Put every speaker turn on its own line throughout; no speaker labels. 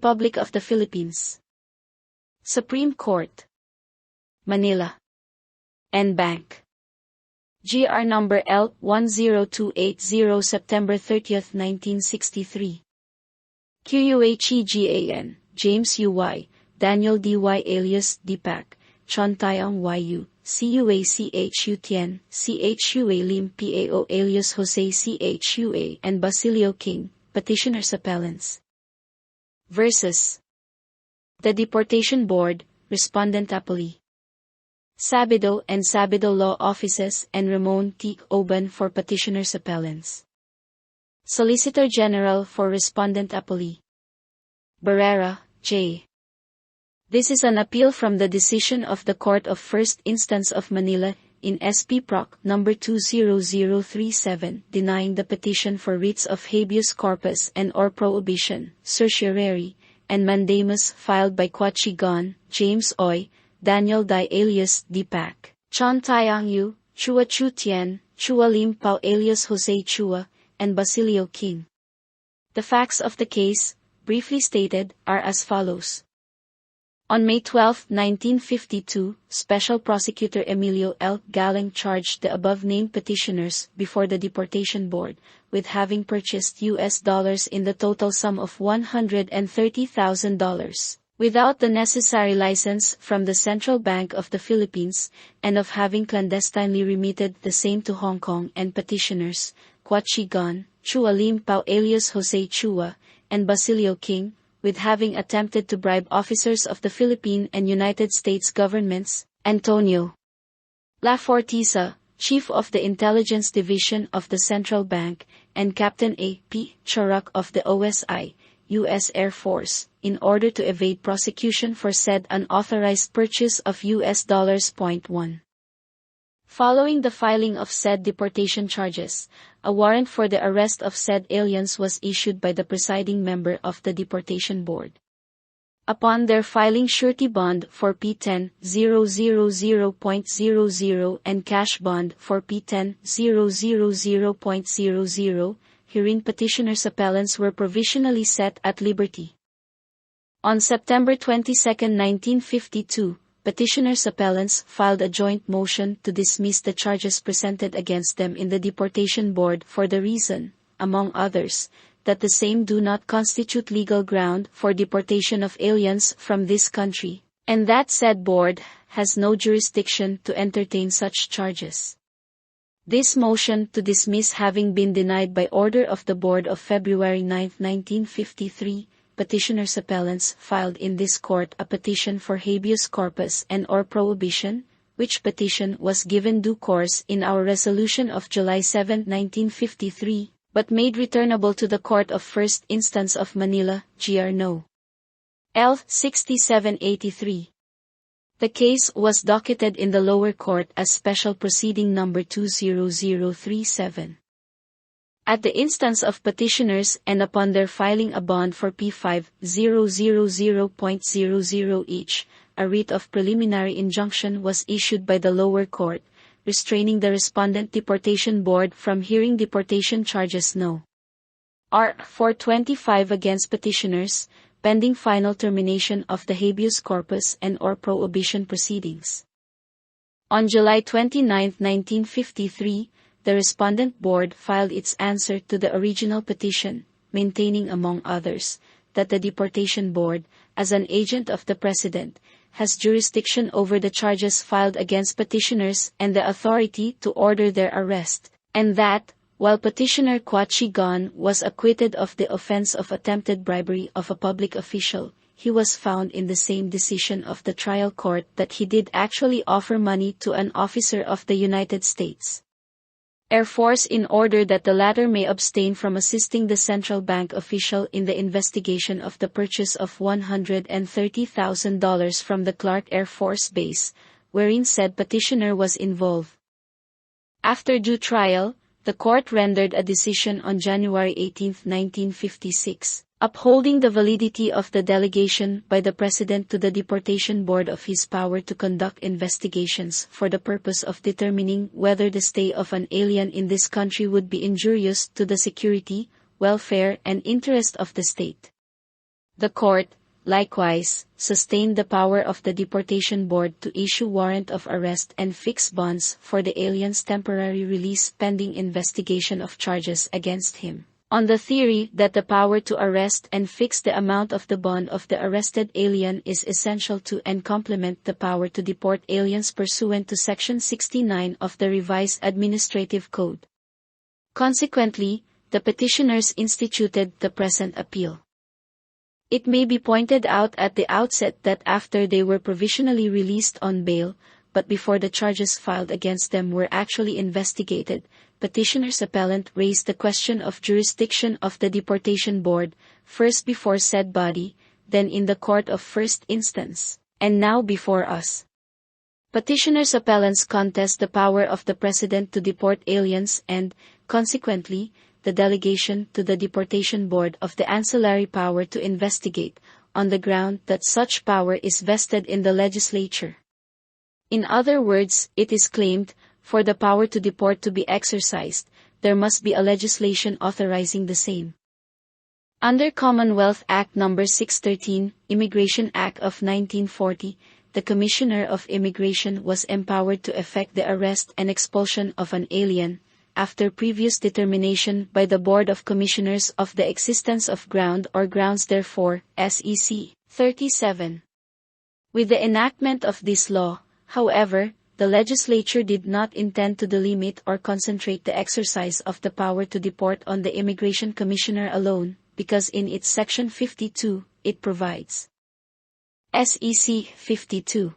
Republic of the Philippines. Supreme Court. Manila. N Bank. GR number L10280 September 30, 1963. QUA Chee GAN, James UY, Daniel DY alias Deepak, Chon Taeyong YU, CUA CHU Tien, CHUA Lim PAO alias Jose CHUA and Basilio King, petitioners appellants. Versus the Deportation Board, Respondent Appellee. Sabido and Sabido Law Offices and Ramon T. Oban for petitioners appellants. Solicitor General for Respondent Appellee. Barrera, J. This is an appeal from the decision of the Court of First Instance of Manila in SP Proc. No. 20037 denying the petition for writs of habeas corpus and or prohibition, certiorari, and mandamus filed by Chee Gon, James Oy, Daniel Dai alias Deepak, Chon Taeyong Yu, Chua Chu Tien, Chua Lim Pao alias Jose Chua, and Basilio King. The facts of the case, briefly stated, are as follows. On May 12, 1952, Special Prosecutor Emilio L. Galang charged the above-named petitioners before the Deportation Board with having purchased US dollars in the total sum of $130,000, without the necessary license from the Central Bank of the Philippines, and of having clandestinely remitted the same to Hong Kong, and petitioners, Chee Gon, Chua Lim Pao alias Jose Chua, and Basilio King, with having attempted to bribe officers of the Philippine and United States governments, Antonio La Forteza, Chief of the Intelligence Division of the Central Bank, and Captain A. P. Charak of the OSI, U.S. Air Force, in order to evade prosecution for said unauthorized purchase of US dollars. 1. Following the filing of said deportation charges, a warrant for the arrest of said aliens was issued by the presiding member of the Deportation Board. Upon their filing surety bond for P10,000.00 and cash bond for P10,000.00, herein petitioners' appellants were provisionally set at liberty. On September 22, 1952, petitioners' appellants filed a joint motion to dismiss the charges presented against them in the Deportation Board for the reason, among others, that the same do not constitute legal ground for deportation of aliens from this country, and that said board has no jurisdiction to entertain such charges. This motion to dismiss having been denied by order of the Board of February 9, 1953, petitioners' appellants filed in this court a petition for habeas corpus and or prohibition, which petition was given due course in our resolution of July 7, 1953, but made returnable to the Court of First Instance of Manila, GR No. L. 6783. The case was docketed in the lower court as Special Proceeding No. 20037. At the instance of petitioners and upon their filing a bond for P5000.00 each, a writ of preliminary injunction was issued by the lower court, restraining the Respondent Deportation Board from hearing deportation charges No. R. 425 against petitioners, pending final termination of the habeas corpus and or prohibition proceedings. On July 29, 1953, the Respondent Board filed its answer to the original petition, maintaining among others, that the Deportation Board, as an agent of the President, has jurisdiction over the charges filed against petitioners and the authority to order their arrest, and that, while petitioner Chee Gon was acquitted of the offense of attempted bribery of a public official, he was found in the same decision of the trial court that he did actually offer money to an officer of the United States Air Force in order that the latter may abstain from assisting the central bank official in the investigation of the purchase of $130,000 from the Clark Air Force Base, wherein said petitioner was involved. After due trial, the court rendered a decision on January 18, 1956, upholding the validity of the delegation by the President to the Deportation Board of his power to conduct investigations for the purpose of determining whether the stay of an alien in this country would be injurious to the security, welfare and interest of the state. The court, likewise, sustained the power of the Deportation Board to issue warrant of arrest and fix bonds for the alien's temporary release pending investigation of charges against him, on the theory that the power to arrest and fix the amount of the bond of the arrested alien is essential to and complement the power to deport aliens pursuant to Section 69 of the Revised Administrative Code. Consequently, the petitioners instituted the present appeal. It may be pointed out at the outset that after they were provisionally released on bail, but before the charges filed against them were actually investigated, petitioners appellant raised the question of jurisdiction of the Deportation Board, first before said body, then in the court of first instance, and now before us. Petitioners appellants contest the power of the President to deport aliens and, consequently, the delegation to the Deportation Board of the ancillary power to investigate, on the ground that such power is vested in the legislature. In other words, it is claimed, for the power to deport to be exercised, there must be a legislation authorizing the same. Under Commonwealth Act No. 613, Immigration Act of 1940, the Commissioner of Immigration was empowered to effect the arrest and expulsion of an alien, after previous determination by the Board of Commissioners of the existence of ground or grounds therefore, SEC 37. With the enactment of this law, however, the legislature did not intend to delimit or concentrate the exercise of the power to deport on the Immigration Commissioner alone, because in its Section 52, it provides. SEC 52.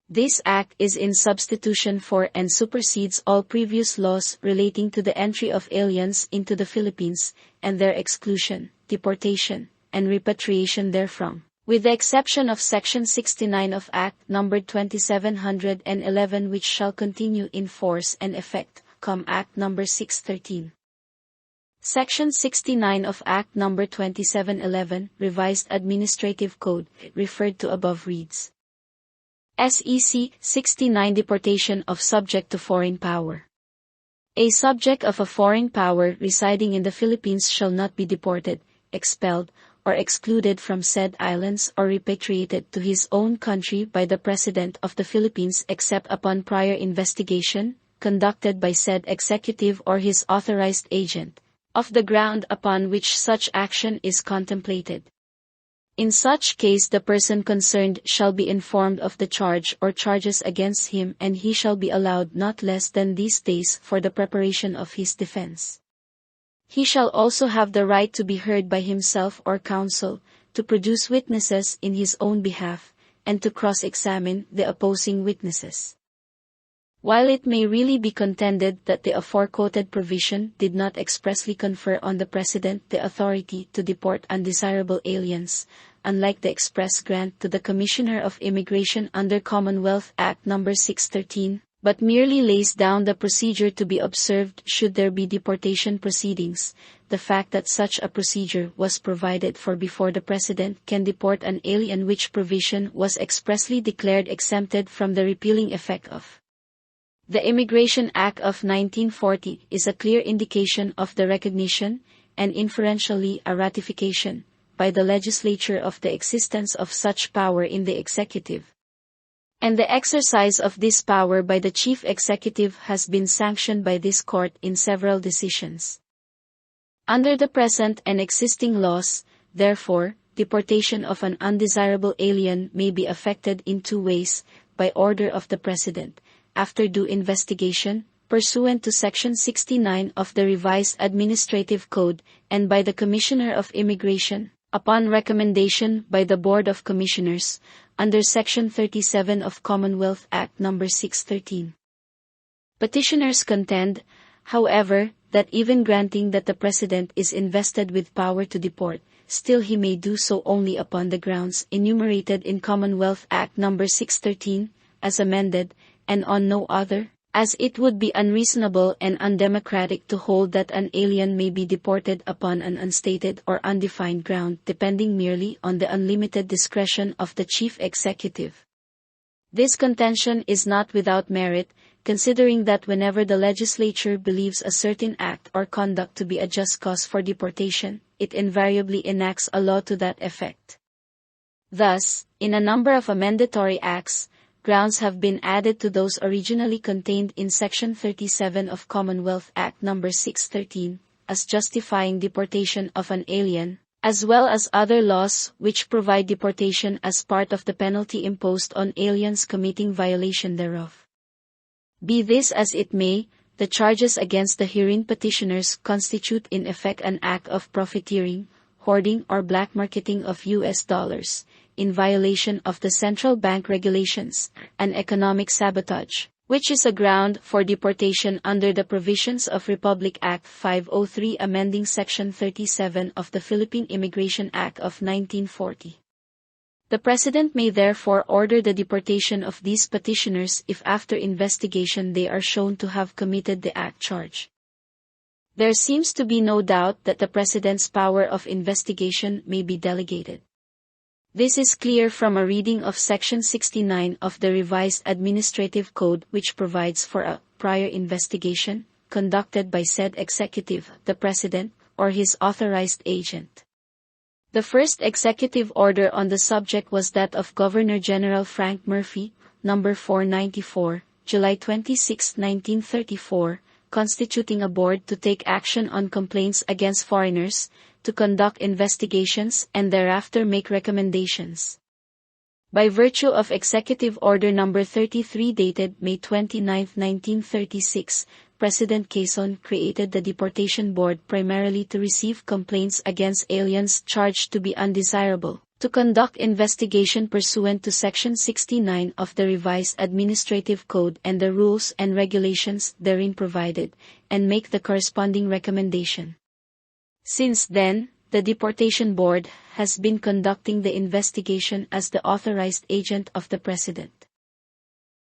This act is in substitution for and supersedes all previous laws relating to the entry of aliens into the Philippines, and their exclusion, deportation, and repatriation therefrom, with the exception of Section 69 of Act No. 2711 which shall continue in force and effect, Act No. 613. Section 69 of Act No. 2711, Revised Administrative Code, referred to above reads. SEC 69 Deportation of subject to foreign power. A subject of a foreign power residing in the Philippines shall not be deported, expelled, or excluded from said islands or repatriated to his own country by the President of the Philippines except upon prior investigation, conducted by said executive or his authorized agent, of the ground upon which such action is contemplated. In such case the person concerned shall be informed of the charge or charges against him and he shall be allowed not less than these days for the preparation of his defense. He shall also have the right to be heard by himself or counsel, to produce witnesses in his own behalf, and to cross-examine the opposing witnesses. While it may really be contended that the aforequoted provision did not expressly confer on the President the authority to deport undesirable aliens, unlike the express grant to the Commissioner of Immigration under Commonwealth Act No. 613, but merely lays down the procedure to be observed should there be deportation proceedings, the fact that such a procedure was provided for before the President can deport an alien which provision was expressly declared exempted from the repealing effect of the Immigration Act of 1940 is a clear indication of the recognition, and inferentially a ratification, by the legislature of the existence of such power in the executive. And the exercise of this power by the chief executive has been sanctioned by this court in several decisions. Under the present and existing laws, therefore, deportation of an undesirable alien may be effected in two ways, by order of the President, after due investigation, pursuant to Section 69 of the Revised Administrative Code, and by the Commissioner of Immigration, upon recommendation by the Board of Commissioners, under Section 37 of Commonwealth Act No. 613. Petitioners contend, however, that even granting that the President is invested with power to deport, still he may do so only upon the grounds enumerated in Commonwealth Act No. 613, as amended, and on no other, as it would be unreasonable and undemocratic to hold that an alien may be deported upon an unstated or undefined ground depending merely on the unlimited discretion of the chief executive. This contention is not without merit, considering that whenever the legislature believes a certain act or conduct to be a just cause for deportation, it invariably enacts a law to that effect. Thus, in a number of amendatory acts, grounds have been added to those originally contained in Section 37 of Commonwealth Act No. 613, as justifying deportation of an alien, as well as other laws which provide deportation as part of the penalty imposed on aliens committing violation thereof. Be this as it may, the charges against the herein petitioners constitute in effect an act of profiteering, hoarding or black marketing of US dollars, in violation of the central bank regulations, and economic sabotage, which is a ground for deportation under the provisions of Republic Act 503 amending Section 37 of the Philippine Immigration Act of 1940. The President may therefore order the deportation of these petitioners if after investigation they are shown to have committed the act charged. There seems to be no doubt that the President's power of investigation may be delegated. This is clear from a reading of Section 69 of the Revised Administrative Code, which provides for a prior investigation conducted by said executive, the President, or his authorized agent. The first executive order on the subject was that of Governor-General Frank Murphy, No. 494, July 26, 1934, constituting a board to take action on complaints against foreigners, to conduct investigations and thereafter make recommendations. By virtue of Executive Order No. 33 dated May 29, 1936, President Quezon created the Deportation Board primarily to receive complaints against aliens charged to be undesirable, to conduct investigation pursuant to Section 69 of the Revised Administrative Code and the rules and regulations therein provided, and make the corresponding recommendation. Since then, the Deportation Board has been conducting the investigation as the authorized agent of the President.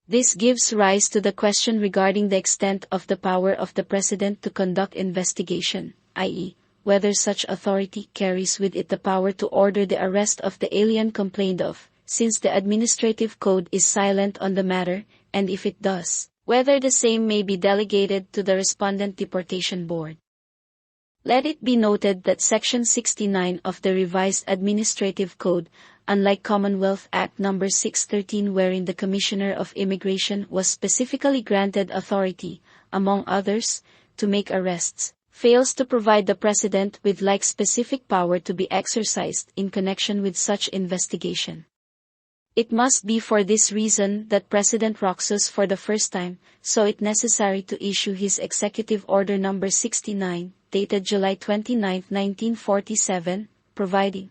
This gives rise to the question regarding the extent of the power of the President to conduct investigation, i.e., whether such authority carries with it the power to order the arrest of the alien complained of, since the Administrative Code is silent on the matter, and if it does, whether the same may be delegated to the Respondent Deportation Board. Let it be noted that Section 69 of the Revised Administrative Code, unlike Commonwealth Act No. 613 wherein the Commissioner of Immigration was specifically granted authority, among others, to make arrests, fails to provide the President with like specific power to be exercised in connection with such investigation. It must be for this reason that President Roxas for the first time saw it necessary to issue his Executive Order No. 69, dated July 29, 1947, providing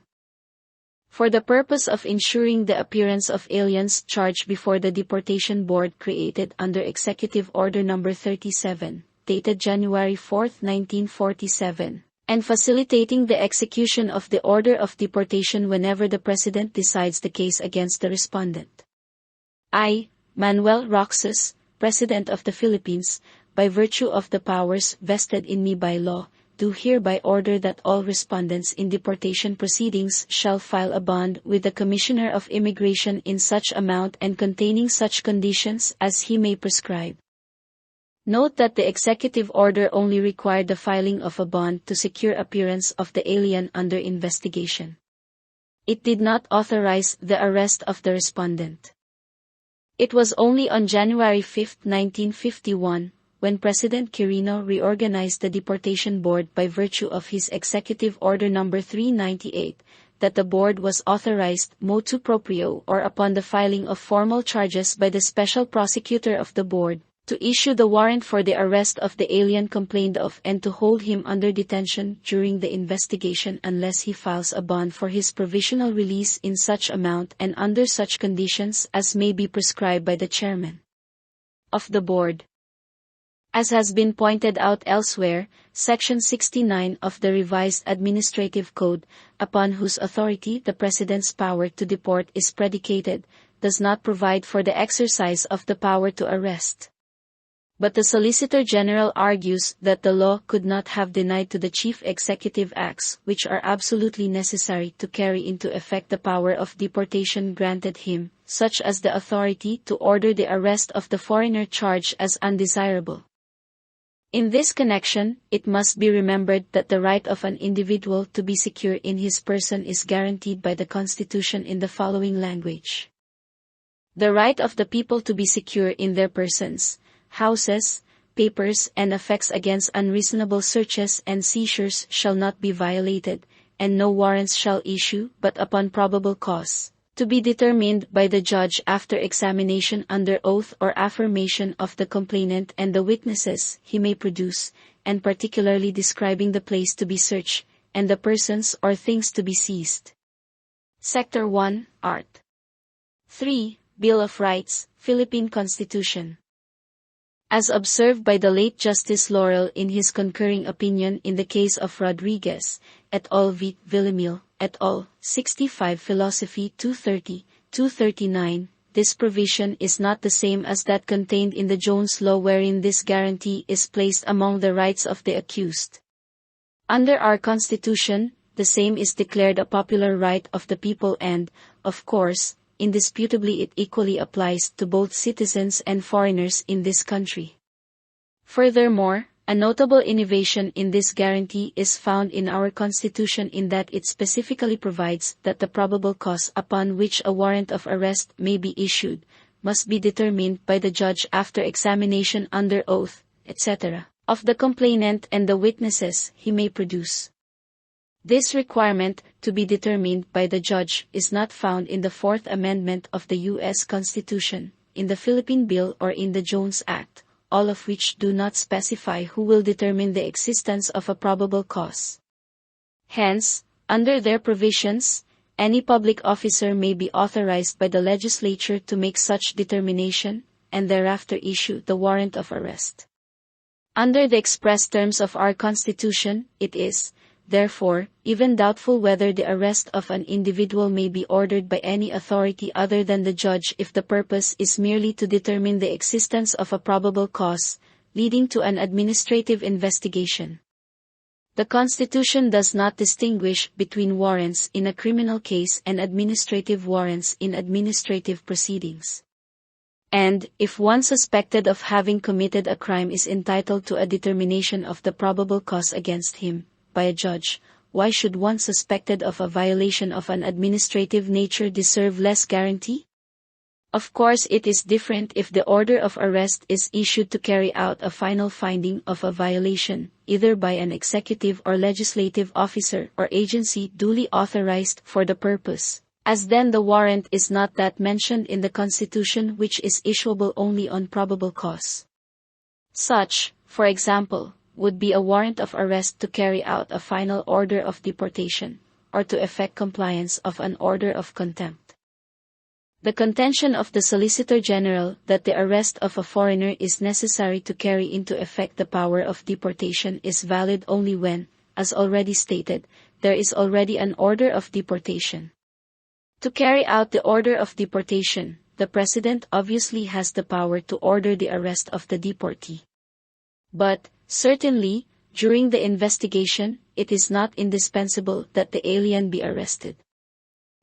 for the purpose of ensuring the appearance of aliens charged before the Deportation Board created under Executive Order No. 37, dated January 4, 1947, and facilitating the execution of the order of deportation whenever the President decides the case against the respondent. I, Manuel Roxas, President of the Philippines, by virtue of the powers vested in me by law, do hereby order that all respondents in deportation proceedings shall file a bond with the Commissioner of Immigration in such amount and containing such conditions as he may prescribe. Note that the executive order only required the filing of a bond to secure appearance of the alien under investigation. It did not authorize the arrest of the respondent. It was only on January 5, 1951, when President Quirino reorganized the Deportation Board by virtue of his Executive Order No. 398, that the board was authorized motu proprio or upon the filing of formal charges by the Special Prosecutor of the Board, to issue the warrant for the arrest of the alien complained of and to hold him under detention during the investigation unless he files a bond for his provisional release in such amount and under such conditions as may be prescribed by the Chairman of the Board. As has been pointed out elsewhere, Section 69 of the Revised Administrative Code, upon whose authority the President's power to deport is predicated, does not provide for the exercise of the power to arrest. But the Solicitor General argues that the law could not have denied to the Chief Executive acts which are absolutely necessary to carry into effect the power of deportation granted him, such as the authority to order the arrest of the foreigner charged as undesirable. In this connection, it must be remembered that the right of an individual to be secure in his person is guaranteed by the Constitution in the following language. The right of the people to be secure in their persons, houses, papers and effects against unreasonable searches and seizures shall not be violated, and no warrants shall issue but upon probable cause, to be determined by the judge after examination under oath or affirmation of the complainant and the witnesses he may produce, and particularly describing the place to be searched, and the persons or things to be seized. Sector 1, Art. 3, Bill of Rights, Philippine Constitution. As observed by the late Justice Laurel in his concurring opinion in the case of Rodriguez, et al. V. Villamil, et al., 65 Philosophy 230, 239, this provision is not the same as that contained in the Jones Law wherein this guarantee is placed among the rights of the accused. Under our Constitution, the same is declared a popular right of the people and, of course, indisputably it equally applies to both citizens and foreigners in this country. Furthermore, a notable innovation in this guarantee is found in our Constitution in that it specifically provides that the probable cause upon which a warrant of arrest may be issued must be determined by the judge after examination under oath, etc., of the complainant and the witnesses he may produce. This requirement, to be determined by the judge, is not found in the Fourth Amendment of the U.S. Constitution, in the Philippine Bill or in the Jones Act, all of which do not specify who will determine the existence of a probable cause. Hence, under their provisions, any public officer may be authorized by the legislature to make such determination, and thereafter issue the warrant of arrest. Under the express terms of our Constitution, it is, therefore, even doubtful whether the arrest of an individual may be ordered by any authority other than the judge if the purpose is merely to determine the existence of a probable cause, leading to an administrative investigation. The Constitution does not distinguish between warrants in a criminal case and administrative warrants in administrative proceedings. And, if one suspected of having committed a crime is entitled to a determination of the probable cause against him by a judge, why should one suspected of a violation of an administrative nature deserve less guarantee? Of course it is different if the order of arrest is issued to carry out a final finding of a violation, either by an executive or legislative officer or agency duly authorized for the purpose, as then the warrant is not that mentioned in the Constitution which is issuable only on probable cause. Such, for example, would be a warrant of arrest to carry out a final order of deportation, or to effect compliance of an order of contempt. The contention of the Solicitor General that the arrest of a foreigner is necessary to carry into effect the power of deportation is valid only when, as already stated, there is already an order of deportation. To carry out the order of deportation, the President obviously has the power to order the arrest of the deportee. But, certainly, during the investigation, it is not indispensable that the alien be arrested.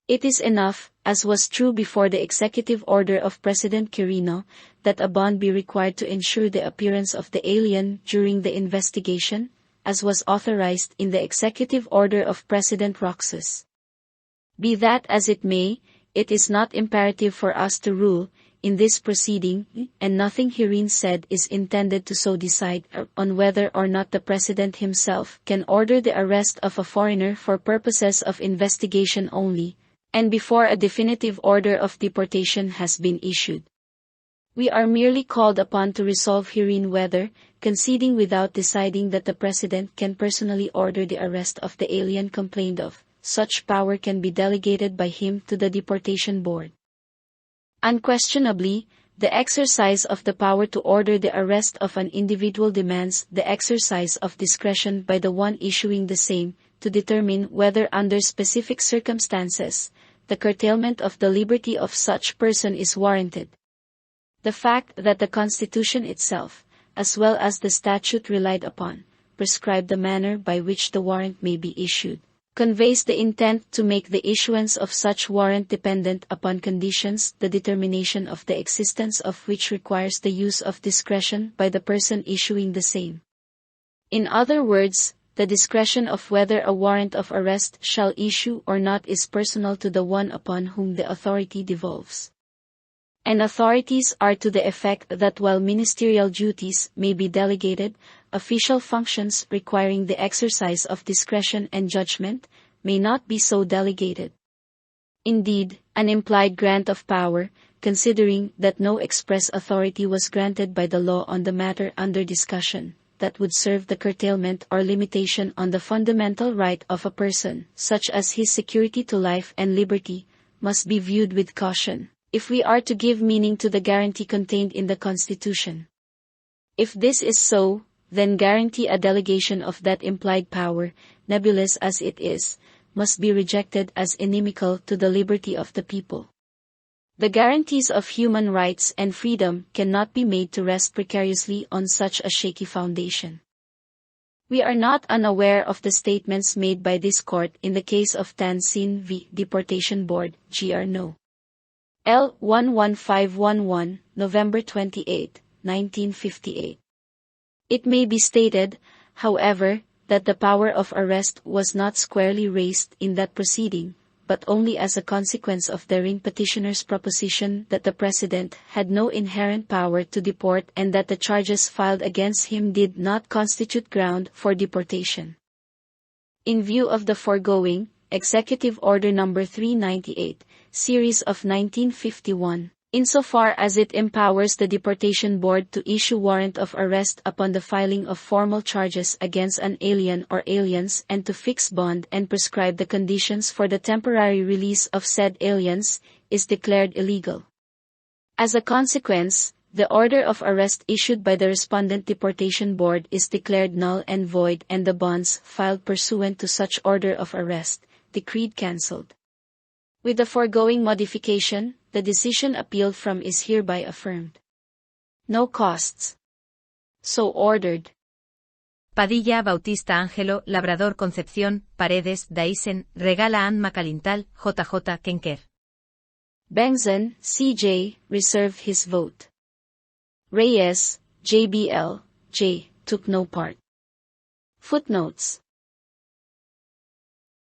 It is enough, as was true before the executive order of President Quirino, that a bond be required to ensure the appearance of the alien during the investigation, as was authorized in the executive order of President Roxas. Be that as it may, it is not imperative for us to rule in this proceeding, and nothing herein said is intended to so decide on whether or not the President himself can order the arrest of a foreigner for purposes of investigation only, and before a definitive order of deportation has been issued. We are merely called upon to resolve herein whether, conceding without deciding that the President can personally order the arrest of the alien complained of, such power can be delegated by him to the Deportation Board. Unquestionably, the exercise of the power to order the arrest of an individual demands the exercise of discretion by the one issuing the same, to determine whether under specific circumstances, the curtailment of the liberty of such person is warranted. The fact that the Constitution itself, as well as the statute relied upon, prescribe the manner by which the warrant may be issued, conveys the intent to make the issuance of such warrant dependent upon conditions the determination of the existence of which requires the use of discretion by the person issuing the same. In other words, the discretion of whether a warrant of arrest shall issue or not is personal to the one upon whom the authority devolves. And authorities are to the effect that while ministerial duties may be delegated, official functions requiring the exercise of discretion and judgment may not be so delegated. Indeed, an implied grant of power, considering that no express authority was granted by the law on the matter under discussion, that would serve the curtailment or limitation on the fundamental right of a person, such as his security to life and liberty, must be viewed with caution, if we are to give meaning to the guarantee contained in the Constitution. If this is so, then guarantee a delegation of that implied power, nebulous as it is, must be rejected as inimical to the liberty of the people. The guarantees of human rights and freedom cannot be made to rest precariously on such a shaky foundation. We are not unaware of the statements made by this court in the case of Tan Sin v. Deportation Board, Gr. No. L. 11511, November 28, 1958. It may be stated, however, that the power of arrest was not squarely raised in that proceeding, but only as a consequence of therein petitioner's proposition that the President had no inherent power to deport and that the charges filed against him did not constitute ground for deportation. In view of the foregoing, Executive Order No. 398, Series of 1951, insofar as it empowers the Deportation Board to issue warrant of arrest upon the filing of formal charges against an alien or aliens and to fix bond and prescribe the conditions for the temporary release of said aliens, is declared illegal. As a consequence, the order of arrest issued by the Respondent Deportation Board is declared null and void and the bonds filed pursuant to such order of arrest, decreed cancelled. With the foregoing modification, the decision appealed from is hereby affirmed. No costs. So ordered.
Padilla, Bautista Ángelo, Labrador Concepción, Paredes, Daisen, Regala Ann Macalintal, JJ Kenker.
Bengzon, CJ, reserved his vote. Reyes, JBL, J, took no part. Footnotes.